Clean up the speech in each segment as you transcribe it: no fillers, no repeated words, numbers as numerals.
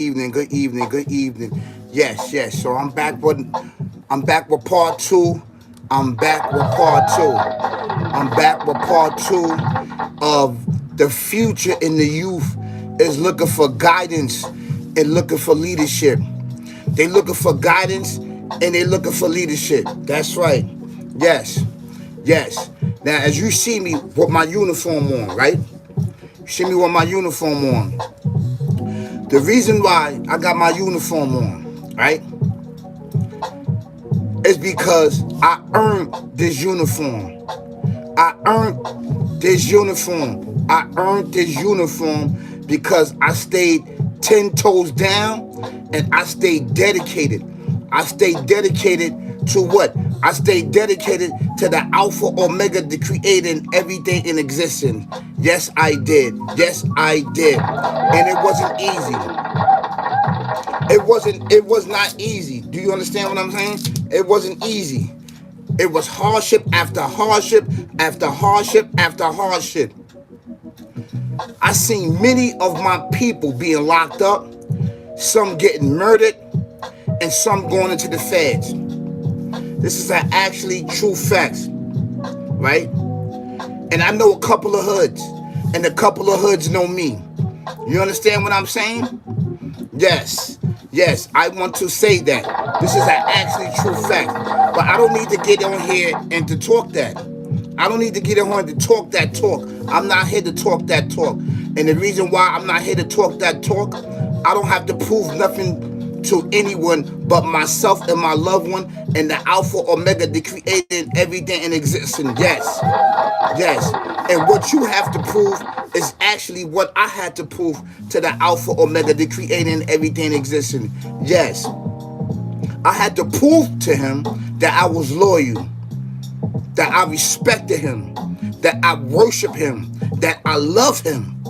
evening, good evening, good evening. Yes, yes. So I'm back with part two. I'm back with part two. I'm back with part two of the future in the youth is looking for guidance and looking for leadership. They looking for guidance and they looking for leadership. That's right. Yes. Yes. Now as you see me with my uniform on, right? You see me with my uniform on. The reason why I got my uniform on, right, is because I earned this uniform. I earned this uniform. I earned this uniform because I stayed 10 toes down and I stayed dedicated. I stayed dedicated to what? I stayed dedicated to the Alpha Omega, the creator and everything in existence. Yes, I did. Yes, I did. And it wasn't easy. It was not easy. Do you understand what I'm saying? It wasn't easy. It was hardship after hardship after hardship after hardship. I seen many of my people being locked up, some getting murdered, and some going into the feds. This is actually true facts, right? And I know a couple of hoods, and a couple of hoods know me. You understand what I'm saying? Yes, yes, I want to say that. This is an actually true fact. But I don't need to get on here and to talk that. I don't need to get on here to talk that talk. I'm not here to talk that talk. And the reason why I'm not here to talk that talk, I don't have to prove nothing to anyone but myself and my loved one and the Alpha Omega, the creator and everything in existence. Yes. Yes. And what you have to prove is actually what I had to prove to the Alpha Omega, the creator and everything existing. Yes. I had to prove to him that I was loyal, that I respected him, that I worship him, that I love him.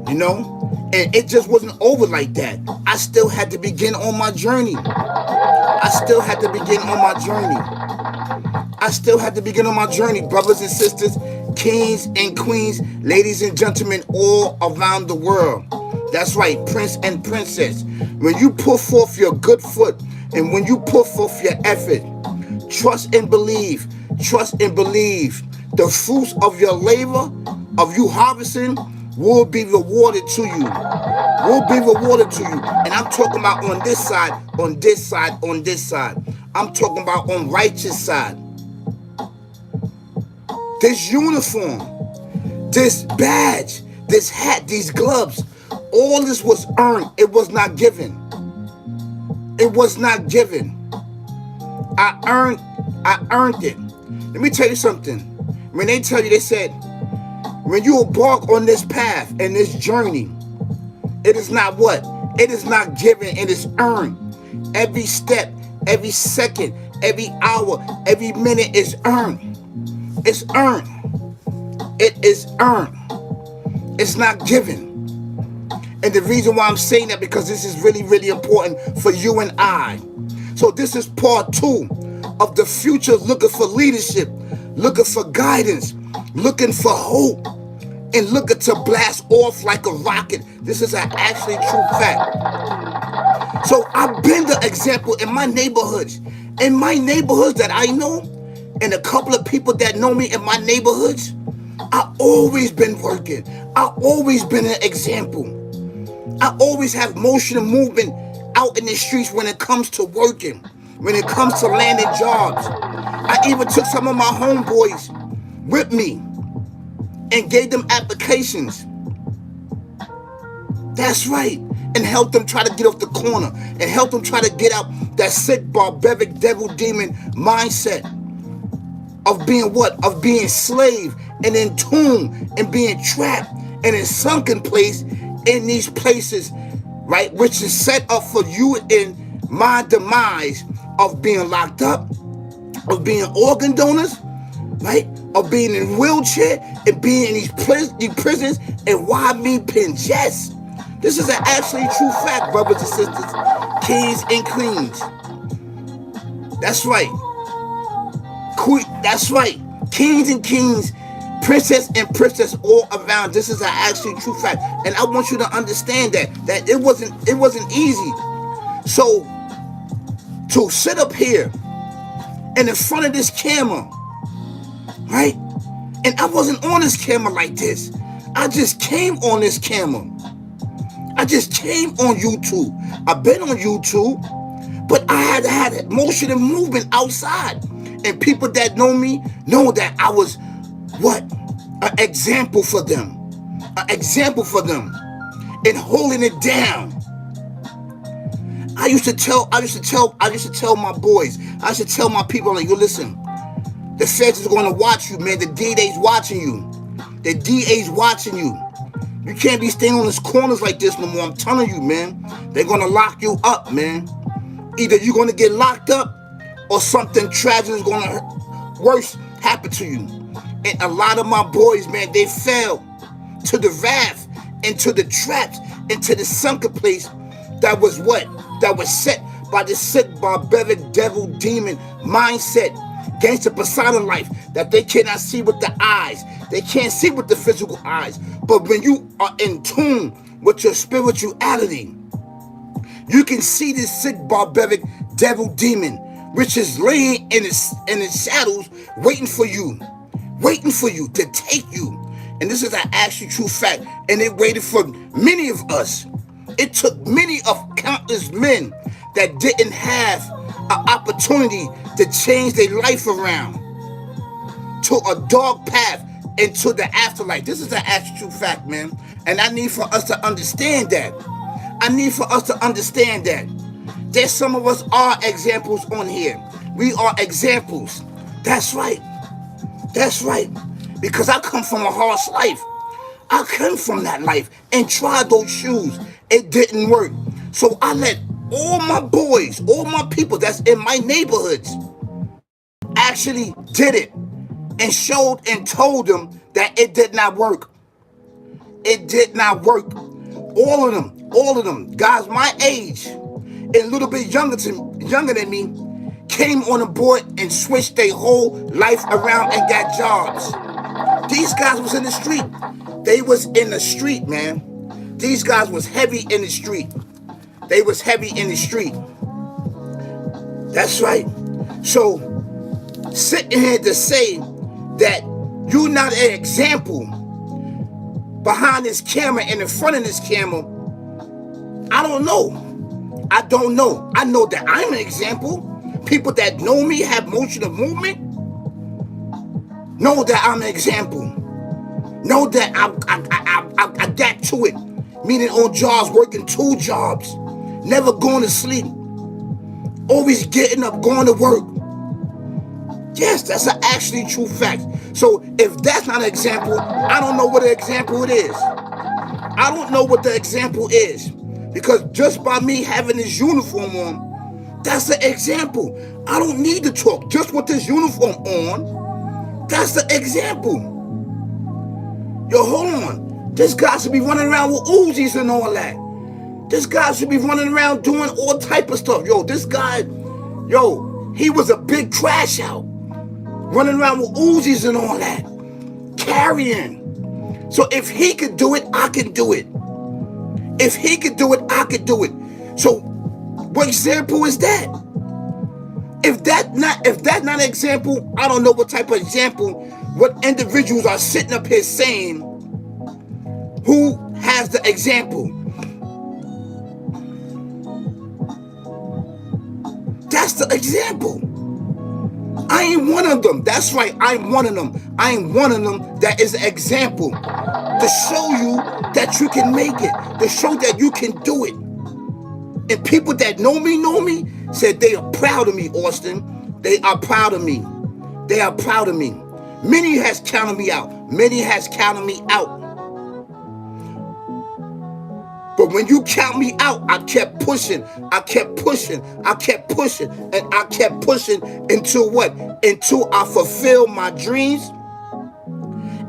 You know? And it just wasn't over like that. I still had to begin on my journey. I still had to begin on my journey. I still had to begin on my journey, brothers and sisters, kings and queens, ladies and gentlemen, all around the world. That's right, prince and princess. When you put forth your good foot and when you put forth your effort, trust and believe, the fruits of your labor, of you harvesting, will be rewarded to you. Will be rewarded to you. And I'm talking about on this side, on this side, on this side. I'm talking about on righteous side. This uniform, this badge, this hat, these gloves, all this was earned. It was not given. It was not given. I earned it. Let me tell you something. When they tell you, they said, when you embark on this path and this journey, it is not what? It is not given, it is earned. Every step, every second, every hour, every minute is earned. It's earned. It is earned. It's not given. And the reason why I'm saying that, because this is really, really important for you and I. So this is part two of the future, looking for leadership, looking for guidance, looking for hope, and looking to blast off like a rocket. This is an actually true fact. So I've been the example in my neighborhoods. In my neighborhoods that I know, and a couple of people that know me in my neighborhoods, I've always been working. I've always been an example. I always have motion and movement out in the streets when it comes to working, when it comes to landing jobs. I even took some of my homeboys with me and gave them applications. That's right. And helped them try to get off the corner and helped them try to get out that sick, barbaric, devil, demon mindset of being what? Of being slave and entombed and being trapped and in sunken place in these places, right? Which is set up for you and my demise of being locked up, of being organ donors, right? Of being in wheelchair and being in these prisons. And why me pinch? Yes. This is an absolutely true fact, brothers and sisters, kings and queens. That's right. That's right. Kings and kings, Princess and princess all around. This is an actually true fact, and I want you to understand that it wasn't easy. So to sit up here and in front of this camera, right? And I wasn't on this camera like this. I just came on this camera. I just came on YouTube. I've been on YouTube, but I had motion and movement outside. And people that know me know that I was what? An example for them. An example for them in holding it down. I used to tell my boys, I used to tell my people, like, yo, listen, the feds is gonna watch you, man. The DA's watching you. The DA's watching you. You can't be staying on these corners like this no more. I'm telling you, man. They're gonna lock you up, man. Either you're gonna get locked up or something tragic is gonna worse happen to you. And a lot of my boys, man, they fell to the wrath, into the traps, into the sunken place that was what? That was set by the sick, barbaric, devil, demon mindset, gangster persona life that they cannot see with the eyes. They can't see with the physical eyes. But when you are in tune with your spirituality, you can see this sick, barbaric, devil, demon, which is laying in its shadows, waiting for you to take you. And this is an actually true fact. And it waited for many of us. It took many of countless men that didn't have an opportunity to change their life around to a dark path into the afterlife. This is an actual true fact, man. And I need for us to understand that. There's some of us are examples on here. We are examples. That's right. Because I come from a harsh life. I come from that life and tried those shoes. It didn't work. So I let all my boys, all my people that's in my neighborhoods actually did it and showed and told them that it did not work. It did not work. All of them, guys my age and a little bit younger than me, came on the board and switched their whole life around and got jobs. These guys was in the street. They was in the street, man. These guys was heavy in the street. That's right. So, sitting here to say that you're not an example behind this camera and in front of this camera, I don't know. I know that I'm an example. People that know me, have motion of movement, know that I'm an example. Know that I got to it. Meaning on jobs, working 2 jobs. Never going to sleep. Always getting up, going to work. Yes, that's an actually true fact. So if that's not an example, I don't know what an example it is. I don't know what the example is. Because just by me having this uniform on, that's an example. I don't need to talk. Just with this uniform on, that's the example. Yo, hold on. This guy should be running around with Uzis and all that. This guy should be running around doing all type of stuff. Yo, this guy, he was a big crash out. Running around with Uzis and all that. Carrying. So if he could do it, I can do it. If he could do it, I could do it. So what example is that? If that's not an example, I don't know what type of example, what individuals are sitting up here saying who has the example. That's the example. I ain't one of them. That's right, I'm one of them. I ain't one of them that is an example to show you that you can make it, to show that you can do it. And people that know me, said they are proud of me, Austin. They are proud of me. They are proud of me. Many has counted me out. But when you count me out, I kept pushing, and I kept pushing until what? Until I fulfill my dreams,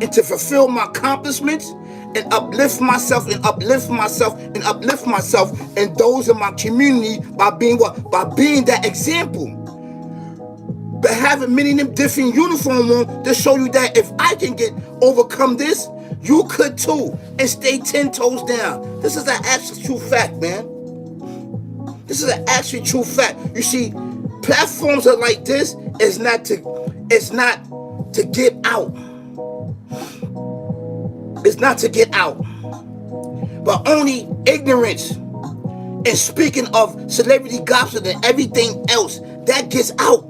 and to fulfill my accomplishments, and uplift myself, and those in my community by being what? By being that example. But having many of them different uniforms on to show you that if I can overcome this, you could too. And stay 10 toes down. This is an actual true fact, man. This is an actually true fact. You see, platforms are like this is not to get out. It's not to get out. But only ignorance. And speaking of celebrity gossip and everything else, that gets out.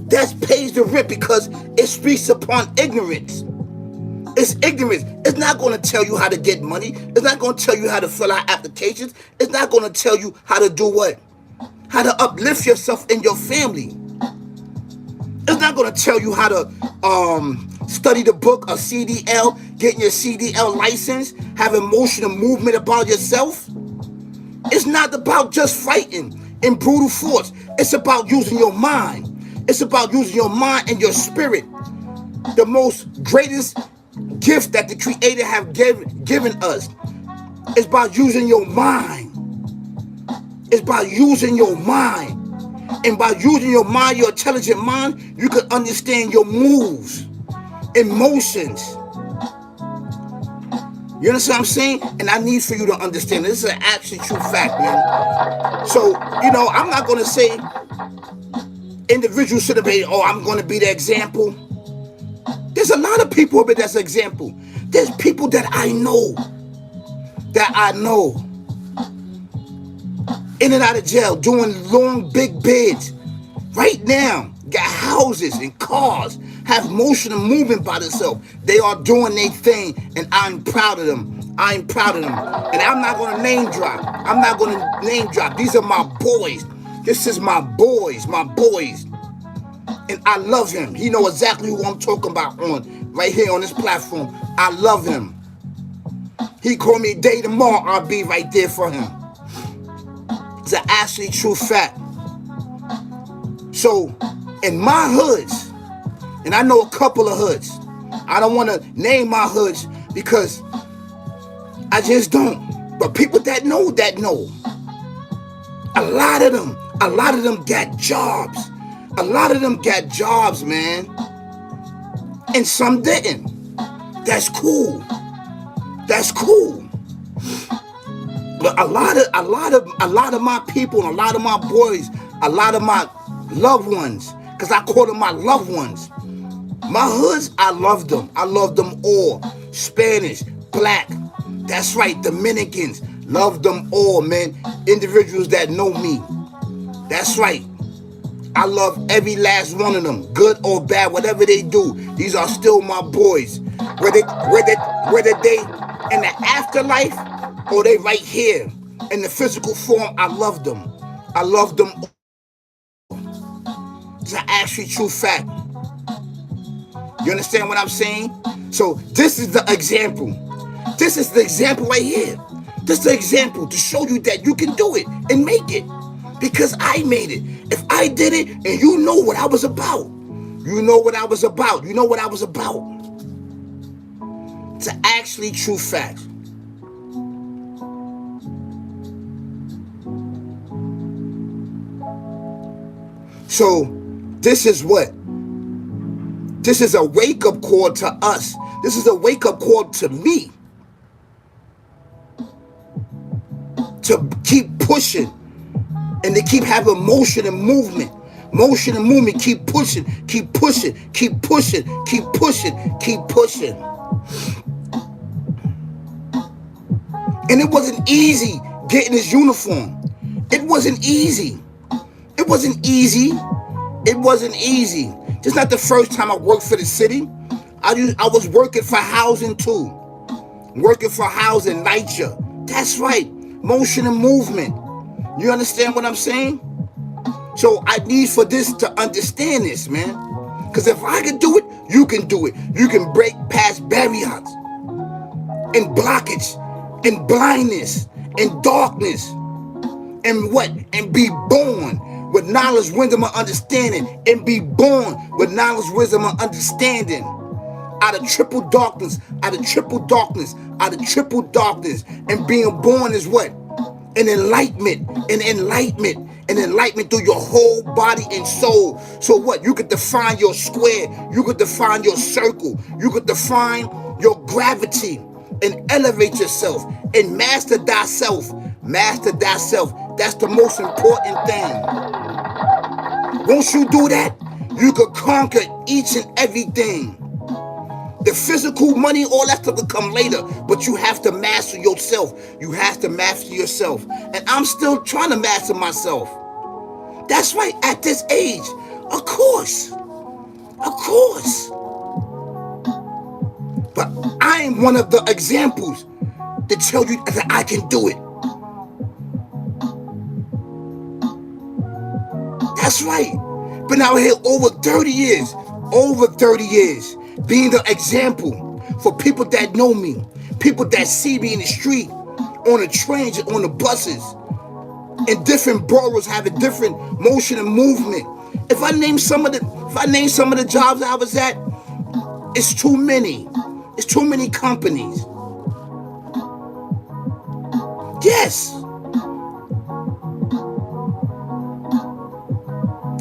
That pays the rent because it speaks upon ignorance. It's ignorance. It's not going to tell you how to get money. It's not going to tell you how to fill out applications. It's not going to tell you how to do what? How to uplift yourself and your family. It's not going to tell you how to study the book of CDL, getting your CDL license, have emotional movement about yourself. It's not about just fighting in brutal force. It's about using your mind. It's about using your mind and your spirit. The most greatest gift that the Creator have given us is by using your mind. It's by using your mind. And by using your mind, your intelligent mind, you can understand your moves, emotions. You understand what I'm saying? And I need for you to understand this is an actually true fact, man. So, I'm not going to say individuals should have been, I'm going to be the example. There's a lot of people that's an example. There's people that I know. In and out of jail, doing long, big bids. Right now, got houses and cars, have motion and movement by themselves. They are doing their thing, and I'm proud of them. And I'm not going to name drop. These are my boys. This is my boys. And I love him. He knows exactly who I'm talking about right here on this platform. I love him. He called me day tomorrow, I'll be right there for him. It's an actually true fact. So, in my hoods, and I know a couple of hoods, I don't want to name my hoods because I just don't. But people that know. A lot of them got jobs. A lot of them got jobs, man. And some didn't. That's cool. But a lot of my people, and a lot of my boys, a lot of my loved ones, because I call them my loved ones. My hoods, I love them. I love them all. Spanish, black, that's right, Dominicans, love them all, man. Individuals that know me. That's right. I love every last one of them, good or bad, whatever they do. These are still my boys. Whether they in the afterlife or they right here in the physical form, I love them. I love them all. It's an actually true fact. You understand what I'm saying? So this is the example. This is the example right here. This is the example to show you that you can do it and make it. Because I made it. If I did it and you know what I was about. It's an actually true fact. So this is what? This is a wake-up call to us. This is a wake-up call to me. To keep pushing. And they keep having motion and movement. Keep pushing. And it wasn't easy getting this uniform. It wasn't easy. This not the first time I worked for the city. I was working for housing too. Working for housing, NYCHA. That's right. Motion and movement. You understand what I'm saying? So I need for this to understand this, man. Because if I can do it, you can do it. You can break past barriers and blockage and blindness and darkness and what? And be born with knowledge, wisdom, and understanding. And be born with knowledge, wisdom, and understanding. Out of triple darkness. And being born is what? An enlightenment. and enlightenment through your whole body and soul. So what? You could define your square. You could define your circle. You could define your gravity and elevate yourself and master thyself. Master thyself. That's the most important thing. Once you do that, you could conquer each and everything. The physical money, all that stuff will come later, but you have to master yourself. You have to master yourself. And I'm still trying to master myself. That's right, at this age. Of course. Of course. But I am one of the examples to tell you that I can do it. That's right. Been out here over 30 years. Over 30 years. Being the example for people that know me. People that see me in the street, on the trains, on the buses. In different boroughs having different motion and movement. If I name some of the jobs I was at, it's too many. It's too many companies. Yes.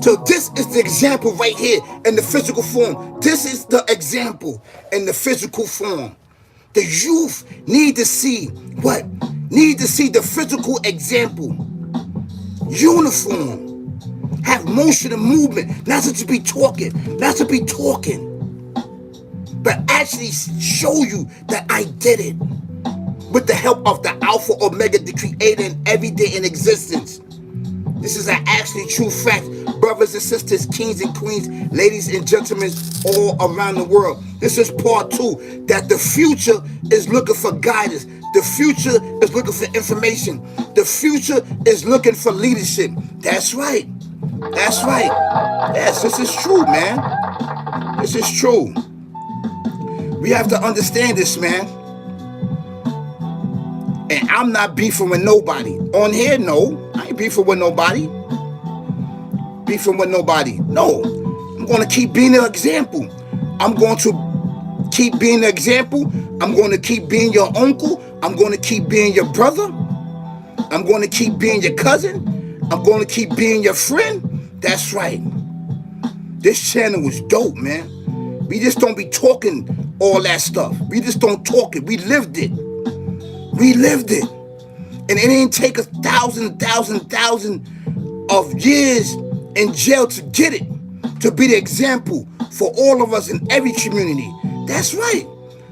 So this is the example right here in the physical form. This is the example in the physical form. The youth need to see what? Need to see the physical example. Uniform. Have motion and movement. Not to be talking. Not to be talking. But actually show you that I did it. With the help of the Alpha Omega, the Creator and everything in existence. This is an actually true fact. Brothers and sisters, kings and queens, ladies and gentlemen all around the world. This is part 2. That the future is looking for guidance. The future is looking for information. The future is looking for leadership. That's right. That's right. Yes, this is true, man. This is true. We have to understand this, man. And I'm not beefing with nobody. On here, no. I ain't beefing with nobody. Beefing with nobody. No. I'm going to keep being an example. I'm going to keep being an example. I'm going to keep being your uncle. I'm going to keep being your brother. I'm going to keep being your cousin. I'm going to keep being your friend. That's right. This channel was dope, man. We just don't be talking all that stuff. We just don't talk it. We lived it. We lived it. And it ain't take 1,000 of years in jail to get it. To be the example for all of us in every community. That's right.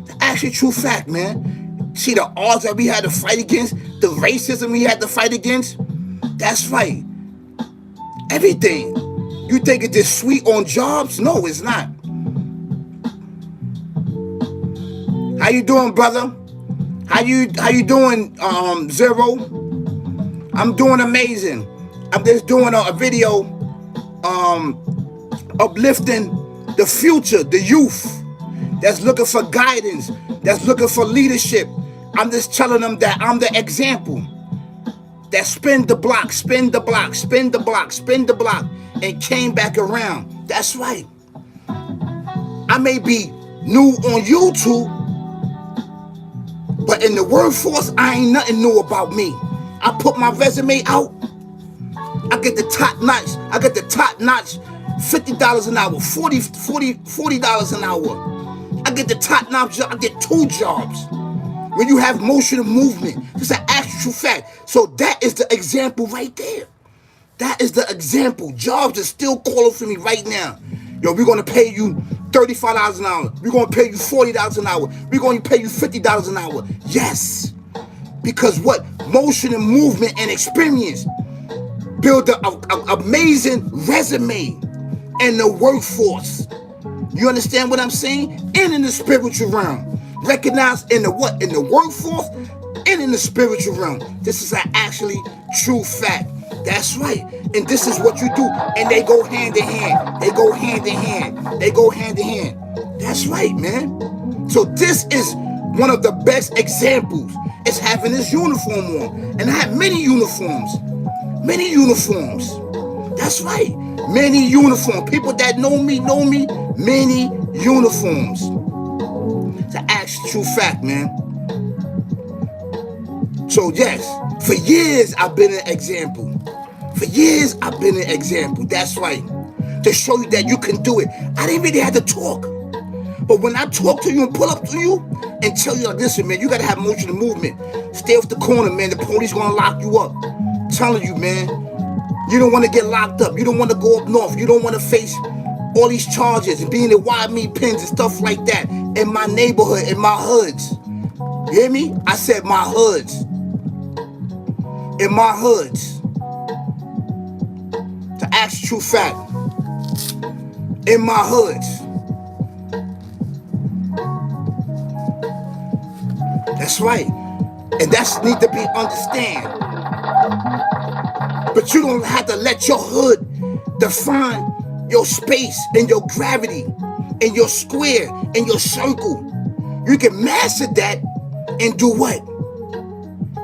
The actual true fact, man. See the odds that we had to fight against, the racism we had to fight against. That's right. Everything. You think it's just sweet on jobs? No, it's not. How you doing, brother? How you doing, Zero? I'm doing amazing. I'm just doing a video uplifting the future, the youth that's looking for guidance, that's looking for leadership. I'm just telling them that I'm the example. That spin the block, spin the block, spin the block, spin the block, and came back around. That's right. I may be new on YouTube, but in the workforce, I ain't nothing new about me. I put my resume out. I get the top notch. I get the top notch $50 an hour, $40 an hour. I get the top notch job. I get 2 jobs. When you have motion and movement, it's an actual fact. So that is the example right there. That is the example. Jobs are still calling for me right now. Yo, we're going to pay you $35 an hour. We're going to pay you $40 an hour. We're going to pay you $50 an hour. Yes. Because what? Motion and movement and experience build an amazing resume in the workforce. You understand what I'm saying? And in the spiritual realm. Recognized in the what? In the workforce and in the spiritual realm. This is an actually true fact. That's right. And this is what you do. And they go hand in hand. They go hand in hand. They go hand in hand. That's right, man. So this is one of the best examples. Is having this uniform on. And I have many uniforms. Many uniforms. That's right. Many uniforms. People that know me. Many uniforms. It's an actual true fact, man. So yes, for years I've been an example. For years, I've been an example. That's right. To show you that you can do it. I didn't really have to talk. But when I talk to you and pull up to you and tell you, like, listen, man, you got to have motion and movement. Stay off the corner, man. The police going to lock you up. I'm telling you, man. You don't want to get locked up. You don't want to go up north. You don't want to face all these charges and being in wide meat pens and stuff like that in my neighborhood, in my hoods. You hear me? I said my hoods. In my hoods. To ask true fact. In my hoods. That's right. And that's need to be understand. But you don't have to let your hood define your space and your gravity and your square and your circle. You can master that and do what?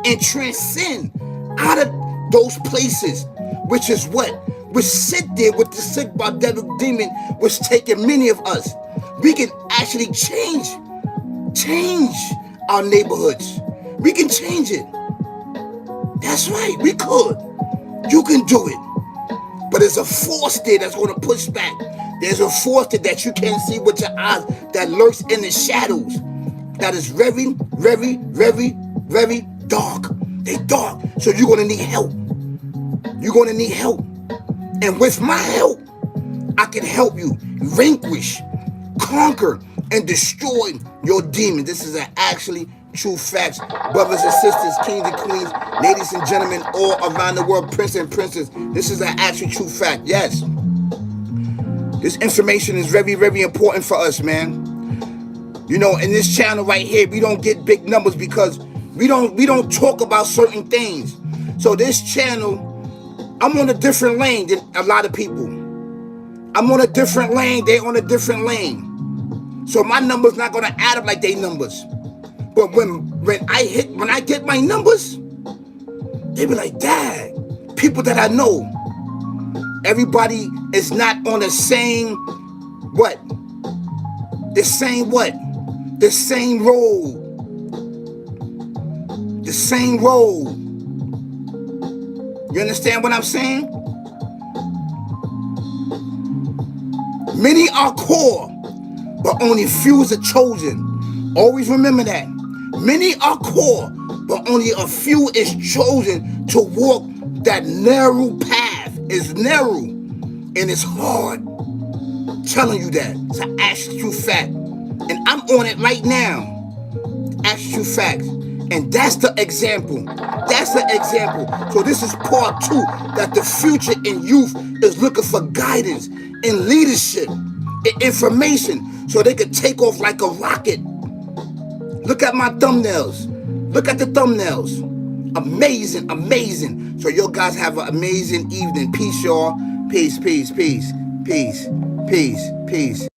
And transcend out of those places, which is what? Which sit there with the sick barbaric demon, which taking many of us. We can actually change our neighborhoods. We can change it. That's right, we could. You can do it. But there's a force there that's going to push back. There's a force there that you can't see with your eyes that lurks in the shadows. That is very, very, very, very dark. They dark. So you're going to need help. You're going to need help. And with my help, I can help you vanquish, conquer, and destroy your demon. This is an actually true facts. Brothers and sisters, kings and queens, ladies and gentlemen, all around the world, prince and princess. This is an actual true fact. Yes. This information is very, very important for us, man. You know, in this channel right here, we don't get big numbers because we don't talk about certain things. So this channel, I'm on a different lane than a lot of people. I'm on a different lane. They're on a different lane. So my numbers not gonna add up like they numbers. But when I get my numbers, they be like, Dad, people that I know, everybody is not on the same what? The same what? The same road. The same road. You understand what I'm saying? Many are called, but only few are chosen. Always remember that. Many are called, but only a few is chosen to walk that narrow path. It's narrow and it's hard. I'm telling you that. It's an actual fact. And I'm on it right now. Actual facts. And that's the example. That's the example. So this is part 2, that the future in youth is looking for guidance and leadership and information so they can take off like a rocket. Look at my thumbnails. Look at the thumbnails. Amazing, amazing. So you guys have an amazing evening. Peace, y'all. Peace, peace, peace, peace, peace, peace.